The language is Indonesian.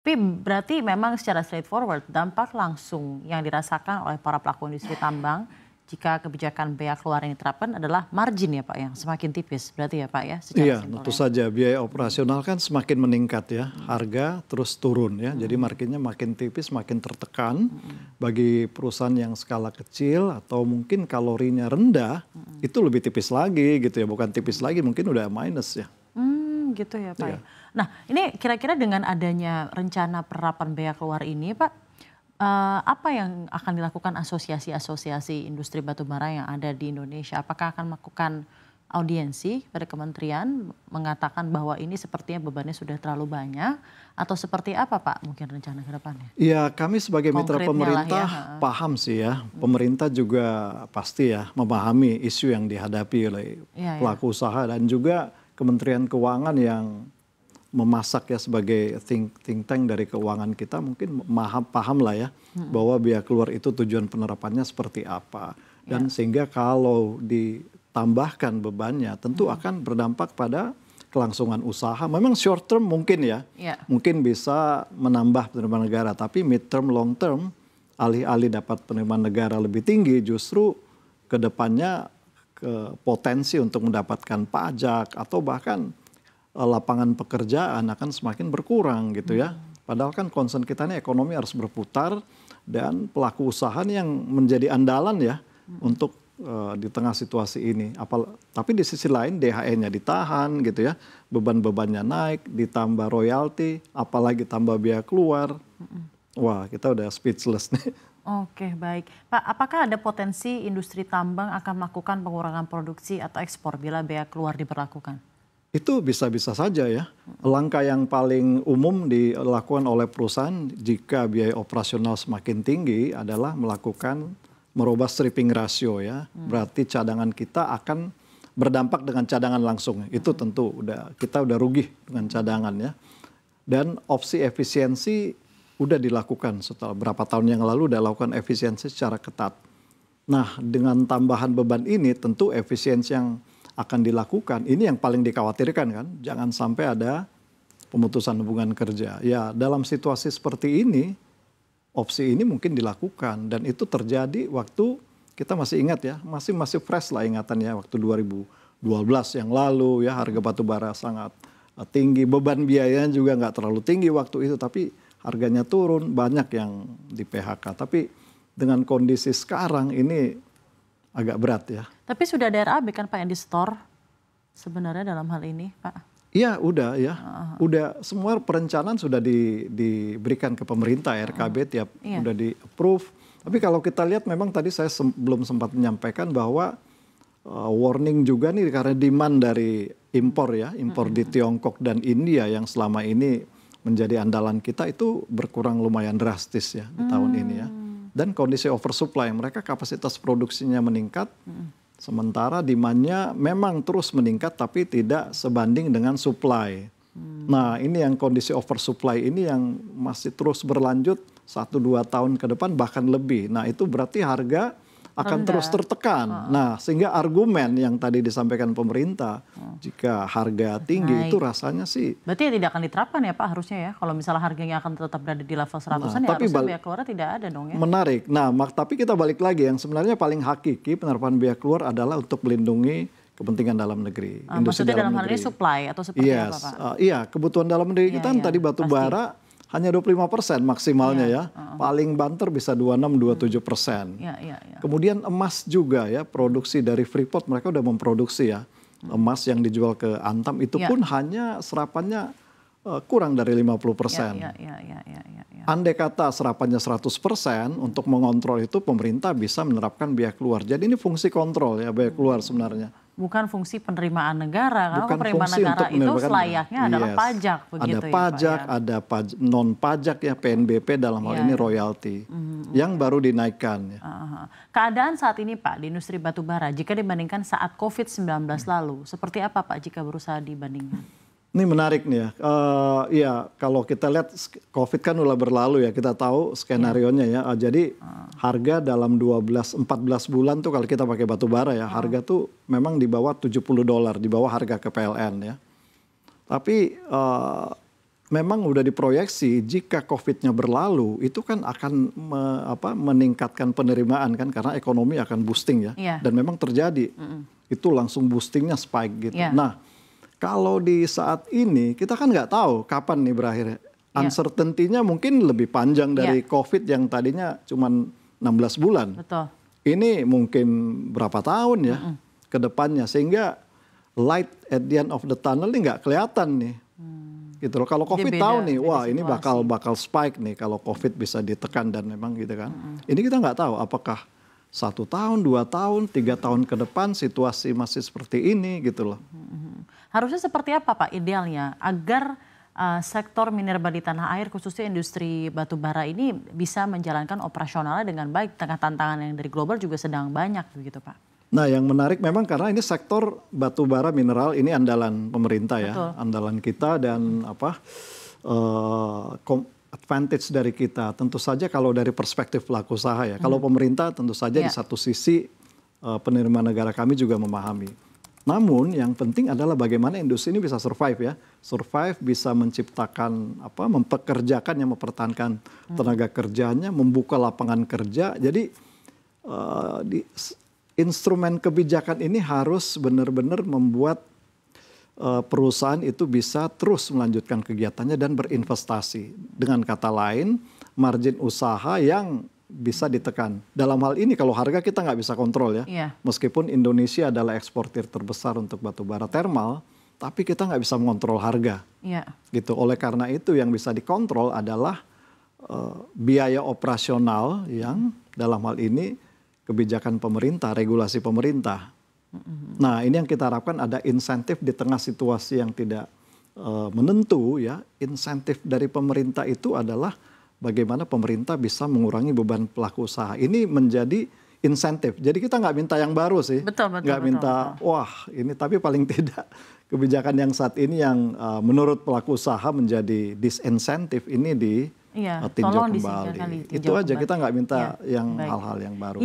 Tapi berarti memang secara straightforward dampak langsung yang dirasakan oleh para pelaku industri tambang jika kebijakan bea keluar yang diterapkan adalah margin ya Pak yang semakin tipis berarti ya Pak ya secara Iya, tentu simpelnya. saja biaya operasional kan semakin meningkat ya, harga terus turun ya. Jadi marginnya makin tipis, makin tertekan. Bagi perusahaan yang skala kecil atau mungkin kalorinya rendah, itu lebih tipis lagi gitu ya, bukan tipis lagi, mungkin udah minus ya. Gitu ya Pak ya. Iya. Nah ini kira-kira dengan adanya rencana penerapan bea keluar ini Pak, apa yang akan dilakukan asosiasi-asosiasi industri batubara yang ada di Indonesia? Apakah akan melakukan audiensi pada kementerian mengatakan bahwa ini sepertinya bebannya sudah terlalu banyak atau seperti apa Pak mungkin rencana ke depannya? Ya, kami sebagai mitra Konkretnya lah ya, pemerintah heeh. paham sih ya. Pemerintah juga pasti ya memahami isu yang dihadapi oleh Iya ya. pelaku usaha dan juga Kementerian Keuangan yang memasak ya sebagai think tank dari keuangan kita mungkin paham lah ya bahwa biaya keluar itu tujuan penerapannya seperti apa. Dan sehingga kalau ditambahkan bebannya tentu akan berdampak pada kelangsungan usaha. Memang short term mungkin ya, Iya. mungkin bisa menambah penerimaan negara, tapi mid term, long term, alih-alih dapat penerimaan negara lebih tinggi, justru ke depannya ke potensi untuk mendapatkan pajak atau bahkan lapangan pekerjaan akan semakin berkurang gitu ya. Padahal kan concern kita ini ekonomi harus berputar dan pelaku usaha nih yang menjadi andalan ya untuk di tengah situasi ini. Tapi di sisi lain DHE-nya ditahan gitu ya, beban-bebannya naik, ditambah royalti, apalagi tambah biaya keluar. Wah, kita udah speechless nih. Oke baik. Pak apakah ada potensi industri tambang akan melakukan pengurangan produksi atau ekspor bila bea keluar diberlakukan? Itu bisa-bisa saja ya. Langkah yang paling umum dilakukan oleh perusahaan jika biaya operasional semakin tinggi adalah merubah stripping ratio ya. Berarti cadangan kita akan berdampak dengan cadangan langsung. Itu tentu kita udah rugi dengan cadangan ya. Dan opsi efisiensi udah dilakukan setelah berapa tahun yang lalu udah lakukan efisiensi secara ketat. Nah, dengan tambahan beban ini tentu efisiensi yang akan dilakukan ini yang paling dikhawatirkan kan. Jangan sampai ada pemutusan hubungan kerja. Ya, dalam situasi seperti ini opsi ini mungkin dilakukan dan itu terjadi waktu kita masih ingat ya, masih fresh lah ingatannya waktu 2012 yang lalu ya harga batu bara sangat tinggi, beban biayanya juga nggak terlalu tinggi waktu itu tapi harganya turun, banyak yang di PHK. Tapi dengan kondisi sekarang ini agak berat ya. Tapi sudah ada RAB kan Pak yang di store sebenarnya dalam hal ini Pak? Iya udah ya, udah semua perencanaan sudah diberikan ke pemerintah RKB udah di approve. Tapi kalau kita lihat memang tadi saya belum sempat menyampaikan bahwa warning juga nih karena demand dari impor ya, impor di Tiongkok dan India yang selama ini menjadi andalan kita itu berkurang lumayan drastis ya di tahun ini ya. Dan kondisi oversupply, mereka kapasitas produksinya meningkat, sementara demand-nya memang terus meningkat tapi tidak sebanding dengan supply. Nah ini yang kondisi oversupply ini yang masih terus berlanjut 1-2 tahun ke depan bahkan lebih. Nah itu berarti harga akan terus tertekan. Nah sehingga argumen yang tadi disampaikan pemerintah jika harga tinggi itu rasanya sih. Berarti ya tidak akan diterapkan ya Pak harusnya ya. Kalau misalnya harganya akan tetap berada di level 100-an ya tapi harusnya bea keluar tidak ada dong ya. Menarik. Nah tapi kita balik lagi yang sebenarnya paling hakiki penerapan bea keluar adalah untuk melindungi kepentingan dalam negeri. Maksudnya dalam hal ini supply atau seperti apa Pak? Iya kebutuhan dalam negeri kita tadi batu bara hanya 25% maksimalnya ya. Paling banter bisa 26-27%. Kemudian emas juga ya, produksi dari Freeport mereka udah memproduksi ya. Emas yang dijual ke Antam itu pun hanya serapannya kurang dari 50%. Andai kata serapannya 100% untuk mengontrol itu pemerintah bisa menerapkan biaya keluar. Jadi ini fungsi kontrol ya biaya keluar sebenarnya. Bukan fungsi penerimaan negara, karena penerimaan fungsi negara untuk itu selayaknya adalah pajak begitu ada pajak, ada non pajak ya PNBP dalam hal ini royalti yang baru dinaikkan. Keadaan saat ini Pak di industri batubara jika dibandingkan saat COVID-19 lalu, seperti apa Pak jika berusaha dibandingkan? Ini menarik nih ya. Iya, kalau kita lihat COVID kan udah berlalu ya, kita tahu skenarionya ya. Jadi harga dalam 12-14 bulan tuh kalau kita pakai batu bara ya, harga tuh memang di bawah $70, di bawah harga ke PLN ya. Tapi memang udah diproyeksi jika COVID-nya berlalu itu kan akan meningkatkan penerimaan kan karena ekonomi akan boosting ya. Dan memang terjadi. Itu langsung boostingnya spike gitu. Nah, kalau di saat ini kita kan nggak tahu kapan nih berakhir. Uncertainty-nya mungkin lebih panjang dari COVID yang tadinya cuma 16 bulan. Betul. Ini mungkin berapa tahun ya ke depannya sehingga light at the end of the tunnel ini nggak kelihatan nih. Gitu loh. Kalau COVID tahu nih, wah ini bakal spike nih kalau COVID bisa ditekan dan memang gitu kan. Ini kita nggak tahu apakah 1 tahun, 2 tahun, 3 tahun ke depan situasi masih seperti ini gitu loh. Harusnya seperti apa Pak idealnya agar sektor minerba di tanah air khususnya industri batu bara ini bisa menjalankan operasionalnya dengan baik tengah tantangan yang dari global juga sedang banyak begitu Pak? Nah yang menarik memang karena ini sektor batu bara mineral ini andalan pemerintah ya. Andalan kita dan advantage dari kita. Tentu saja kalau dari perspektif pelaku usaha ya. Kalau pemerintah tentu saja di satu sisi penerimaan negara kami juga memahami. Namun yang penting adalah bagaimana industri ini bisa survive ya. Survive bisa menciptakan mempekerjakan yang mempertahankan tenaga kerjanya, membuka lapangan kerja. Jadi instrumen kebijakan ini harus benar-benar membuat perusahaan itu bisa terus melanjutkan kegiatannya dan berinvestasi. Dengan kata lain, margin usaha yang bisa ditekan. Dalam hal ini kalau harga kita nggak bisa kontrol ya. Meskipun Indonesia adalah eksportir terbesar untuk batu bara thermal, tapi kita nggak bisa mengontrol harga. Gitu. Oleh karena itu yang bisa dikontrol adalah biaya operasional yang dalam hal ini kebijakan pemerintah, regulasi pemerintah. Nah ini yang kita harapkan ada insentif di tengah situasi yang tidak menentu ya. Insentif dari pemerintah itu adalah bagaimana pemerintah bisa mengurangi beban pelaku usaha. Ini menjadi insentif. Jadi kita nggak minta yang baru sih. Nggak minta wah ini, tapi paling tidak kebijakan yang saat ini yang menurut pelaku usaha menjadi disinsentif ini ditinjau kembali. Itu aja, kita nggak minta yang hal-hal yang baru.